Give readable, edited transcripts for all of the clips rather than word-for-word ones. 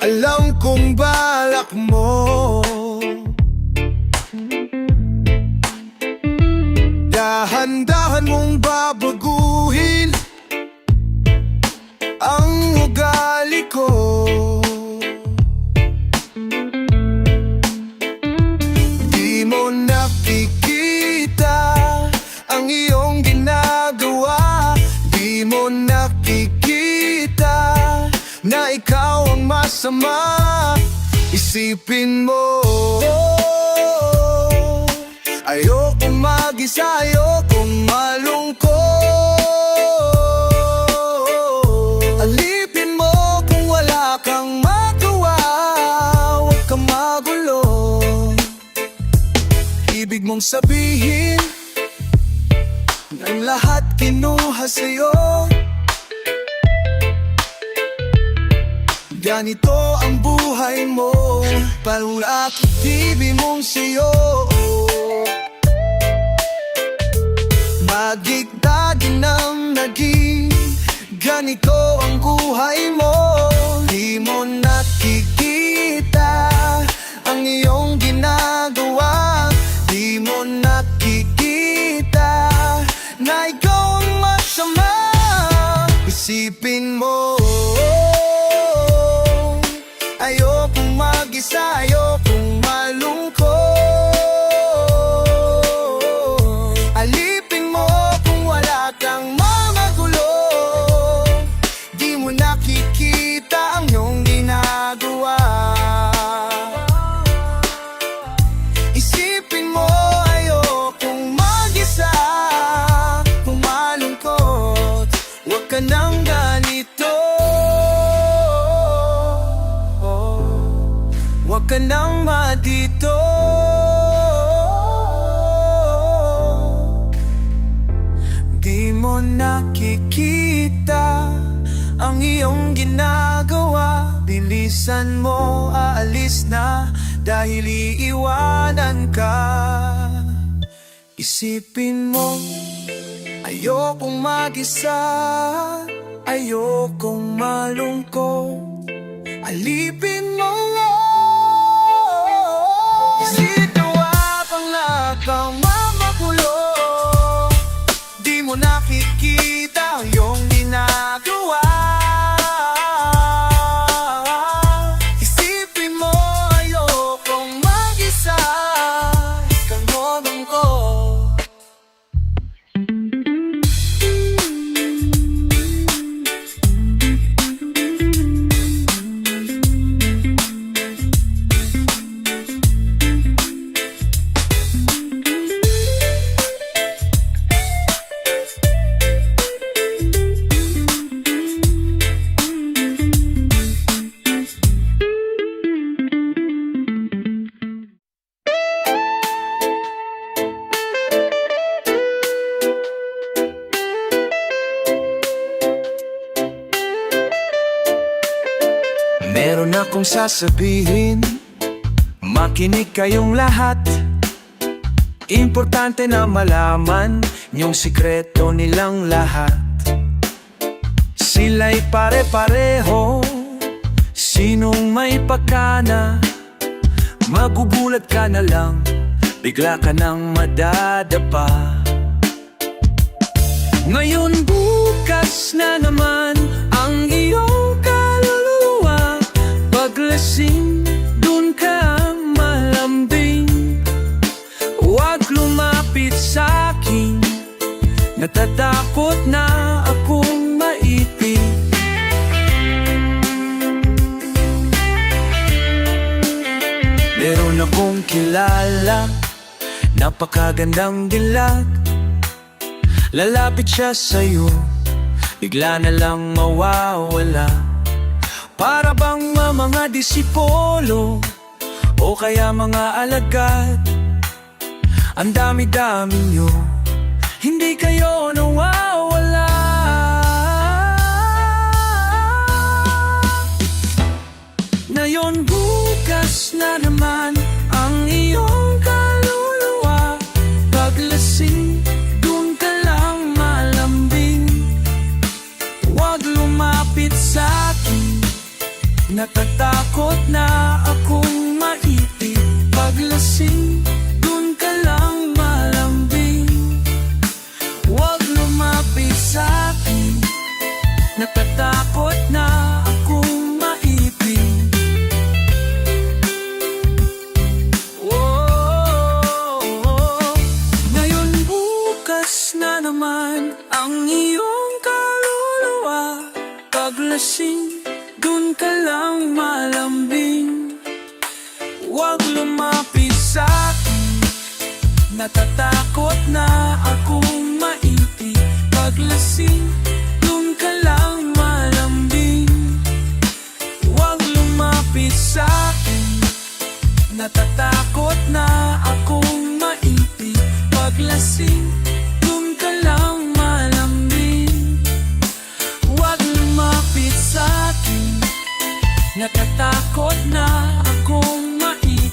Alam kong balak mo, dahan-dahan mong babaguhin ang ugali ko. Di mo nakikita ang iyong ginagawa. Di mo nakikita na ikaw ang masama. Isipin mo, ayokong mag-isa, ayokong malungkot. Alipin mo kung wala kang magawa, huwag kang magulo. Ibig mong sabihin ng lahat kinuha sa'yo. Ganito ang buhay mo, palak TV mong sa'yo. Magigdagin ang naging, ganito ang buhay mo. Di mo nakikita ang iyong ginagawa. Di mo nakikita na ikaw ang masama. Isipin mo, ayokong mag-isa, ayokong malungkot. Alipin mo kung wala kang mga gulo. Di mo nakikita ang iyong ginagawa. Isipin mo, ayokong mag-isa, kung malungkot. Huwag ka nang ganito, huwag ka nang madito. Di mo nakikita ang iyong ginagawa. Bilisan mo, aalis na dahil iiwanan ka. Isipin mo, ayokong mag-isa, ayokong malungkot. Alipin mo nga, sitwa kang napamagulo. Di mo nakikita ang iyong ginagawa. Isipin mo, ayokong mag-isa, kang modong ko. Meron akong sasabihin, makinig kayong lahat. Importante na malaman yung sikreto nilang lahat. Sila'y pare-pareho, sinong may pagkana. Magugulat ka na lang, bigla ka nang madadapa. Ngayon bukas na naman ang iyong kaluluwa. Paglasing, dun ka malambing. Huwag lumapit sa'kin, natatakot na akong maipit. Meron akong kilala, napakagandang dilag. Lalapit siya sa'yo, bigla na lang mawawala. Para bang mga disipolo o kaya mga alagad. Ang dami-dami nyo, hindi kayo nawawala. Ngayon bukas na naman ang iyong kaluluwa. Paglasing, dun ka lang malambing. Huwag lumapit sa'kin, Natatakot na akong maipit paglasing, dun ka lang malambing. Huwag lumapit sa'kin. Natatakot na akong maipit. Ngayon bukas na naman ang iyong kaluluwa. Paglasing, dun ka lang malambing. Huwag lumapit sa'kin. Natatakot na akong maipit paglasing, dun ka lang malambing. Huwag lumapit sa'kin. Natatakot na akong maipit paglasing, dun ka lang malambing. Huwag lumapit sa'kin. Natatakot na akong maipit.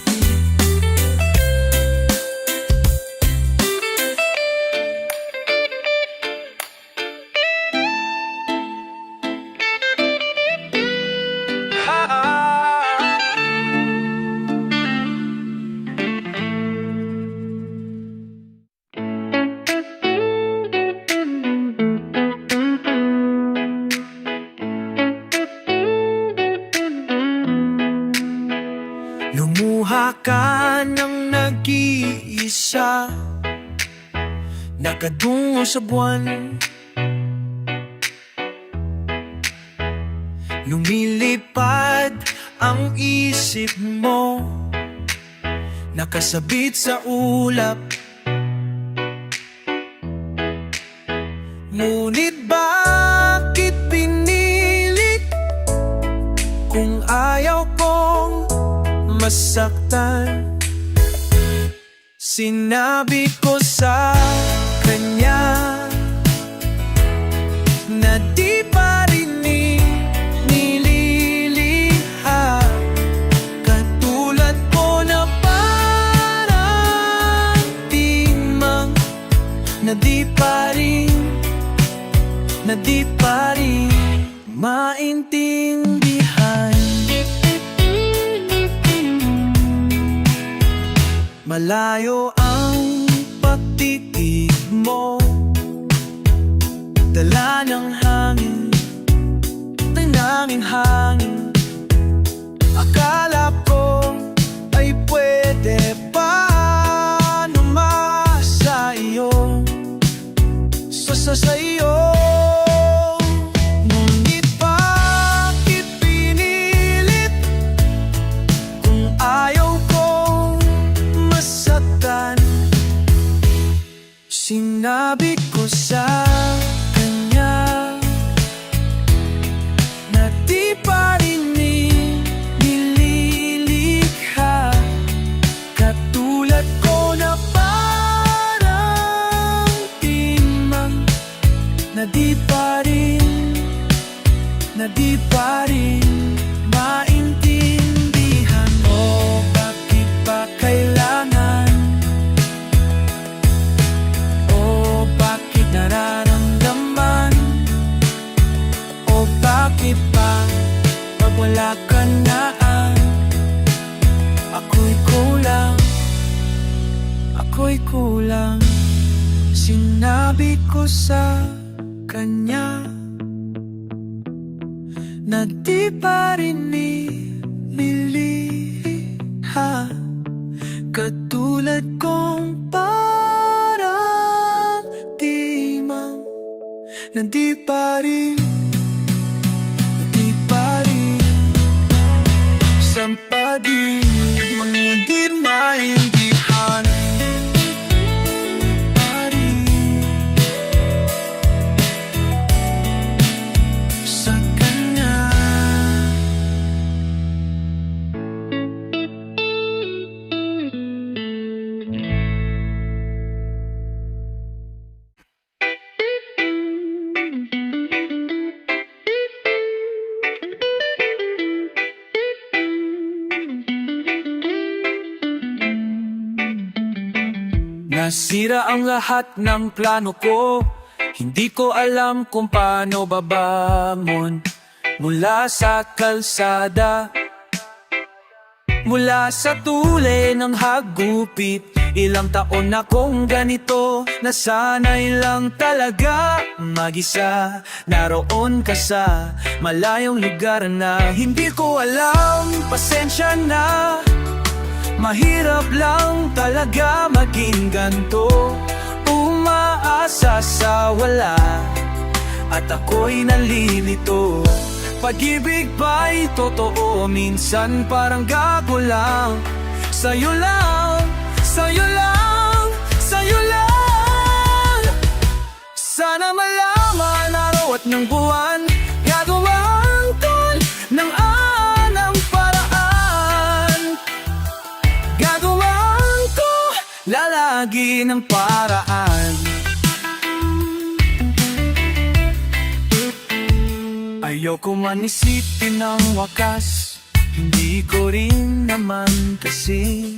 Lumuha ka ng nag-iisa, nakadungo sa buwan. Lumilipad ang isip mo, nakasabit sa ulap. Ngunit bakit pinilit kung ayaw kong masaktan? Sinabi ko sa kanya na di pa rin nililiha. Katulad ko na parang timang na di pa rin maintindihan. Malayo ang pagtitig mo, dala ng hangin, tinanging hangin. Akala ko ay pwede pa numasa iyo, sa iyo. Ngunit bakit pinilit kung ayaw kong masaktan? Sinabi ko sa kanya na di pa rin nililikha. Katulad ko na parang timang na di pa rin maintindihan. O bakit ba kailangan? O bakit nararamdaman? O bakit ba pag wala ka na ako'y kulang? Sinabi ko sa kanya na di pa rin nililiha. Katulad kong parang timang na di pa rin sampagin, di maintindihan. Sa kanya nasira ang lahat ng plano ko. Hindi ko alam kung paano babangon. mula sa kalsada, mula sa tuli ng hagupit. Ilang taon na kong ganito, nasanay lang talaga mag-isa. Naroon ka sa malayong lugar na hindi ko alam, pasensya na. Mahirap lang talaga maging ganto, umaasa sa wala, at ako'y nalilito. Pag-ibig ba'y totoo? Minsan parang gago lang. Sa'yo lang, sa'yo lang, sa'yo lang. Sana malaman araw at ng buwan, gagawin ko ng anang paraan. Gagawin ko lalagi ng paraan. Ayoko man isipin ng wakas, hindi ko rin naman kasi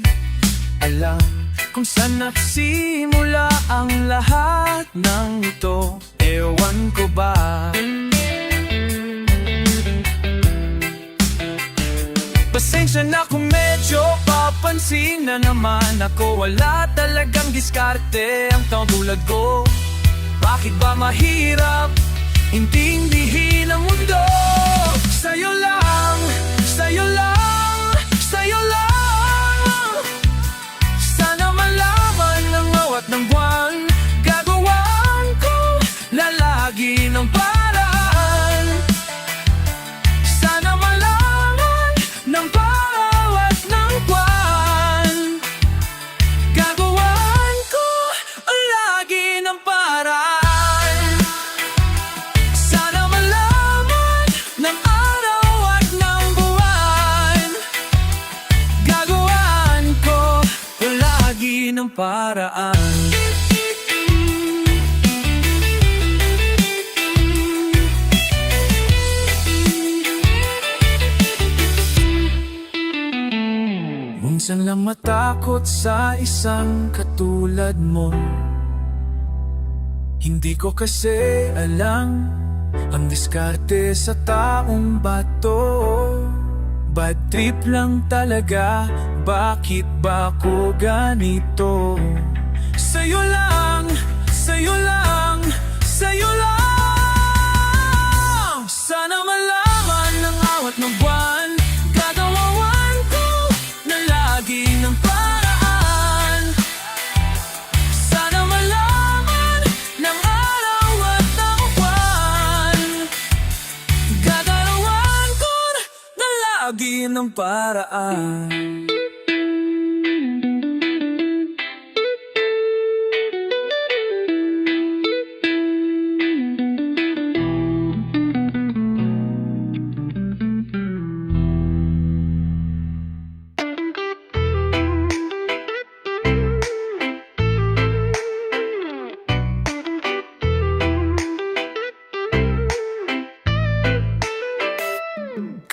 alam kung saan nagsimula ang lahat ng ito. Ewan ko ba? Pasensya na kung medyo papansin na naman ako. Wala talagang diskarte ang taong tulad ko. Bakit ba mahirap intindihin ang mundo? Sa'yo lang, sa'yo lang, sa'yo lang. Sana malaman ng awat ng buwan, gagawin ko lalagi ng paraan. Sana malaman ng bawat ng buwan, gagawin ko lagi ng paraan. Ng paraan. Minsan lang matakot sa isang katulad mo. Hindi ko kasi alam ang diskarte sa taong bato. Bad trip lang talaga, bakit ba ako ganito? Sa'yo lang, sa'yo lang, sa'yo lang. Sana malaman ng awat ng buwan, gagawin ko na lagi ng paraan. Sana malaman ng araw at ng buwan, gagawin ko na lagi ng paraan.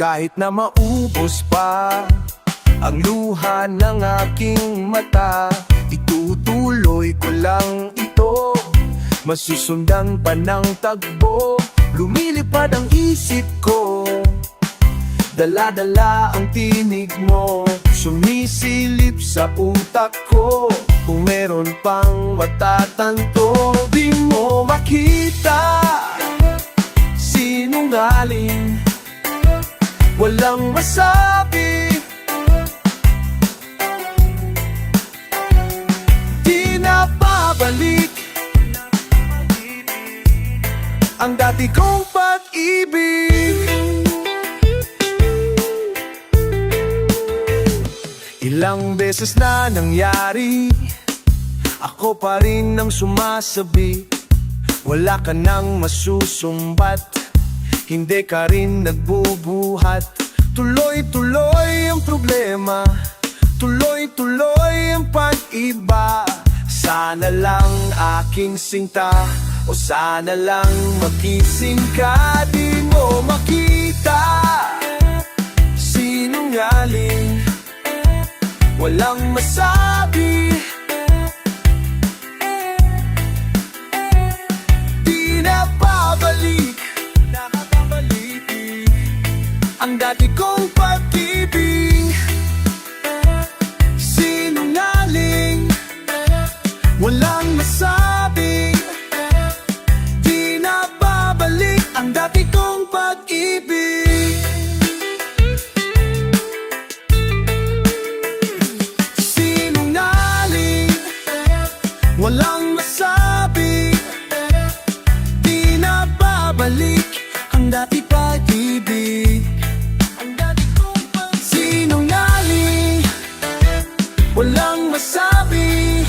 Kahit na maubos pa ang luha ng aking mata, itutuloy ko lang ito. Masusundan pa ng tagbo, lumilipad ang isip ko. Dala-dala ang tinig mo, sumisilip sa utak ko. Kung meron pang matatanto, di mo makita. Sinungaling, walang masabi. Di na babalik ang dati kong pag-ibig. Ilang beses na nangyari, ako pa rin ang sumasabi. Wala ka nang masusumbat, hindi ka rin nagbubuhat. Tuloy-tuloy ang problema, tuloy-tuloy ang pag-iba. Sana lang aking sinta, o sana lang makising ka. Di mo makita, sinungaling, walang masabi. Di na babalik, nakakabalik. ang dati kong pag-ibig. Sinungaling, walang masabi, di na babalik ang dati kong pag-ibig. Sinungaling, walang masabi, di na babalik ang dati pag-ibig. Ang dati kong sinungaling, walang masabi,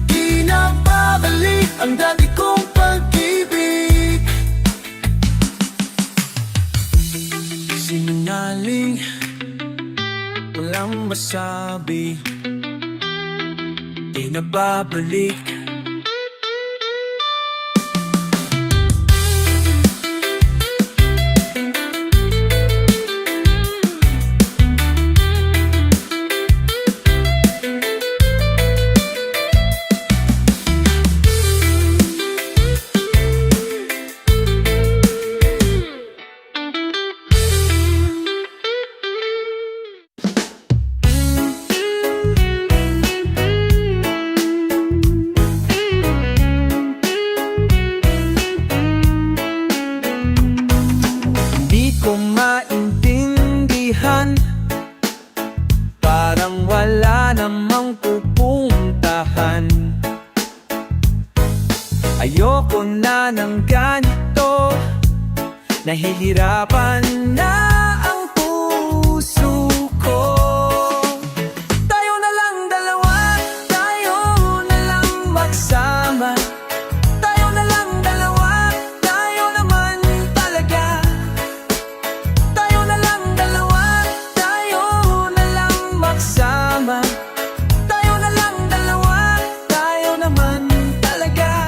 di na babalik ang dati kong pag-ibig. Sinungaling, walang masabi, di na babalik. Di ko maintindihan, parang wala namang pupuntahan. Ayoko na ng ganito, nahihirapan na ang puso ko. Tayo na lang dalawa, tayo na lang magsama. Tayo na lang dalawa, tayo naman talaga. Tayo na lang dalawa, tayo na lang magsama. Tayo na lang dalawa, tayo naman talaga.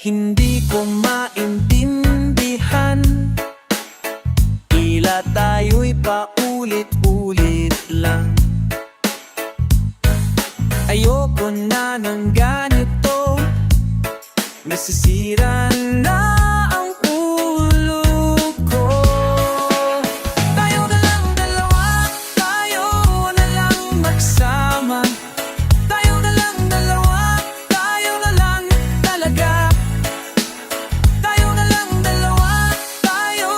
Hindi ko maintindihan, tila tayo'y paulit-ulit lang. Ayoko na ng ganito, nasisira na ang ulo ko. Tayo na lang dalawa, tayo na lang magsama. Tayo na lang dalawa, tayo na lang talaga. Tayo na lang dalawa, tayo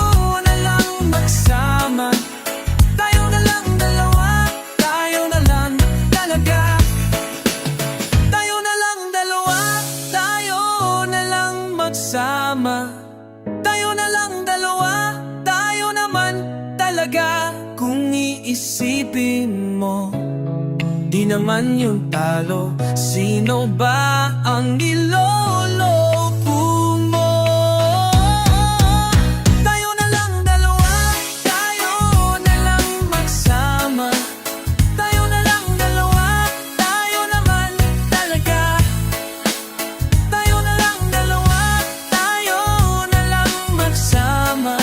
na lang magsama. Tayo na lang dalawa, tayo na lang talaga. Tayo na lang dalawa, tayo na lang magsama. Tayo na lang dalawa, tayo naman talaga. Kung iisipin mo, di naman yung talo. Sino ba ang niloloko mo? Tayo na lang dalawa, tayo na lang magsama. Tayo na lang dalawa, tayo naman talaga. Tayo na lang dalawa, tayo na lang magsama.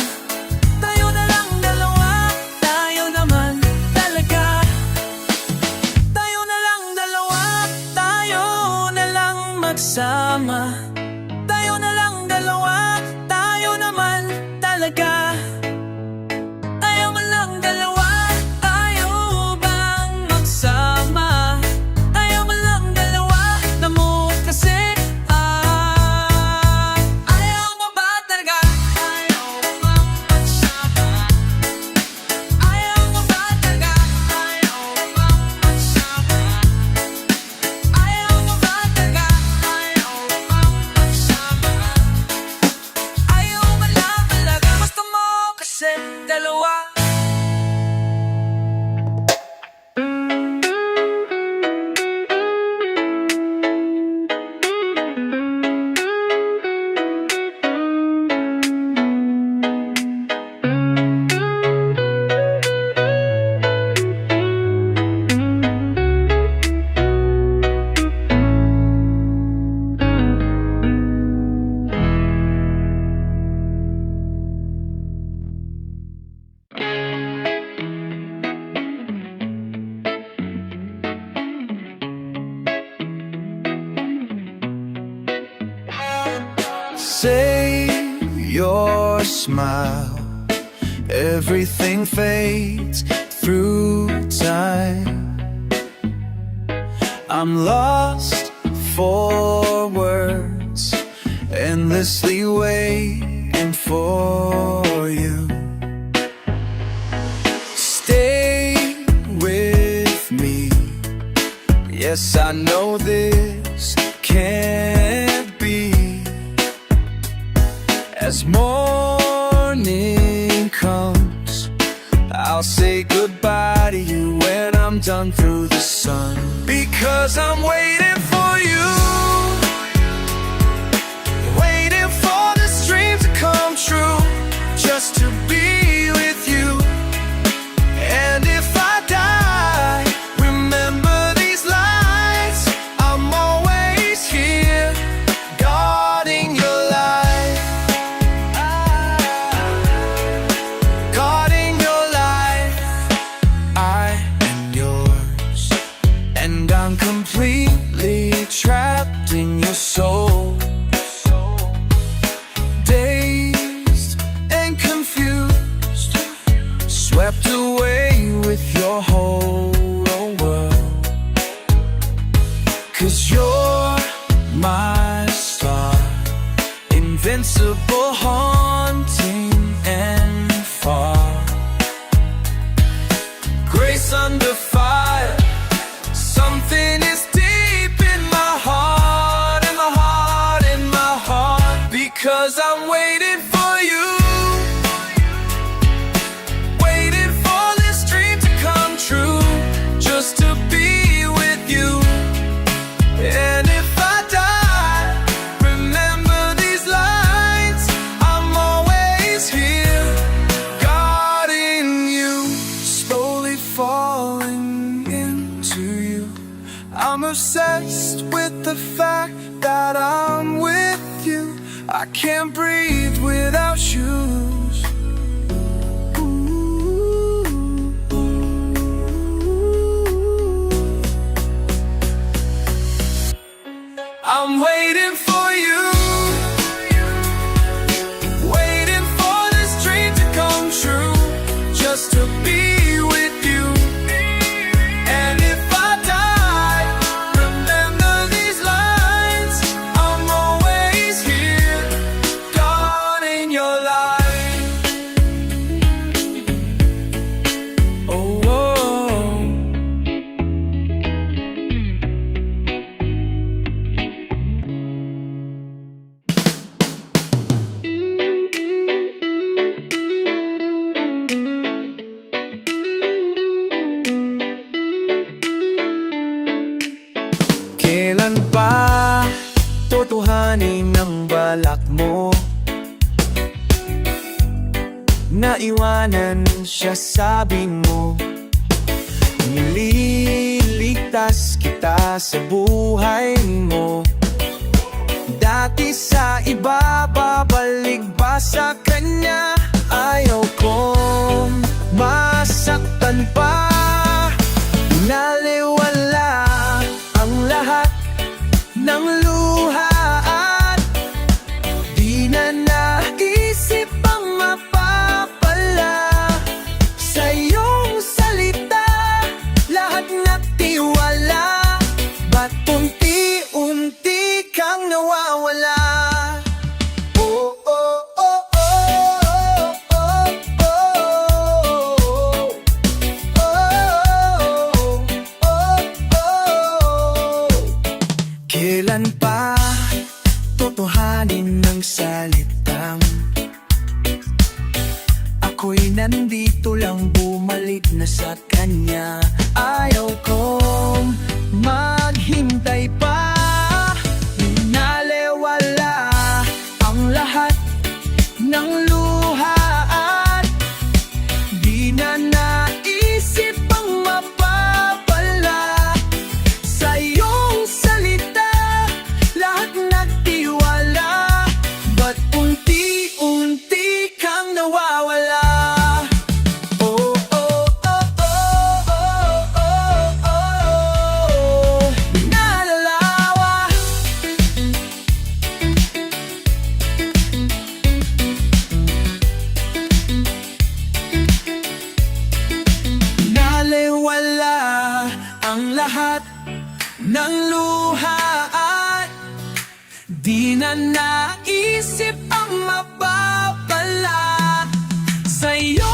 Tayo na lang dalawa, tayo naman talaga. Tayo na lang dalawa, tayo na lang magsama. Tayo na lang dalawa, tayo naman talaga. Tayo na lang dalawa, tayo bang magsama? Tayo na lang dalawa, na mo kasi ayaw mo ba talaga? Ayaw bang magsama? Ayaw mo ba talaga? Ayaw bang magsama? Ayaw mo ba talaga? Ayaw bang Save your smile. Everything fades through time. I'm lost for words, endlessly waiting for you. Stay with me. Yes, I know this can't be. As morning comes, I'll say goodbye to you when I'm done through the sun. Because I'm waiting for you, waiting for this dream to come true, just to be with you. And if I die, remember these lines. I'm always here, guarding your life, guarding your life. I am yours, and I'm completely trapped in your soul. Dazed and confused, swept away with your whole world. 'Cause you're my star, invincible, haunting and far. Grace under fire, something is deep in my heart, in my heart, in my heart. Because I'm waiting for you, waiting for this dream to come true, just to be with you. And if I die, remember these lines. I'm always here, guarding you, slowly falling into you. I'm obsessed with the fact that I'm with you. I can't breathe without shoes. I'm waiting for you, waiting for this dream to come true, just to be with you. And if I die, remember these lines. I'm always here, guarding your life. Oh, oh. Kailan pa tutuhanin ang balak mo? Naiwanan siya, sabi mo. Nililigtas kita sa buhay mo. Dati sa iba, babalik ba sa kanya? Ayaw kong masaktan pa. Naliwala ang lahat ng luha at di na naisip ang mapapala sa iyong salita. Lahat na tiwala, ba't unti-unti kang nawawala? Oh, oh, oh, oh, oh, oh, oh, oh. ang lahat ng luha at di na naisip ang mapapala sa'yo.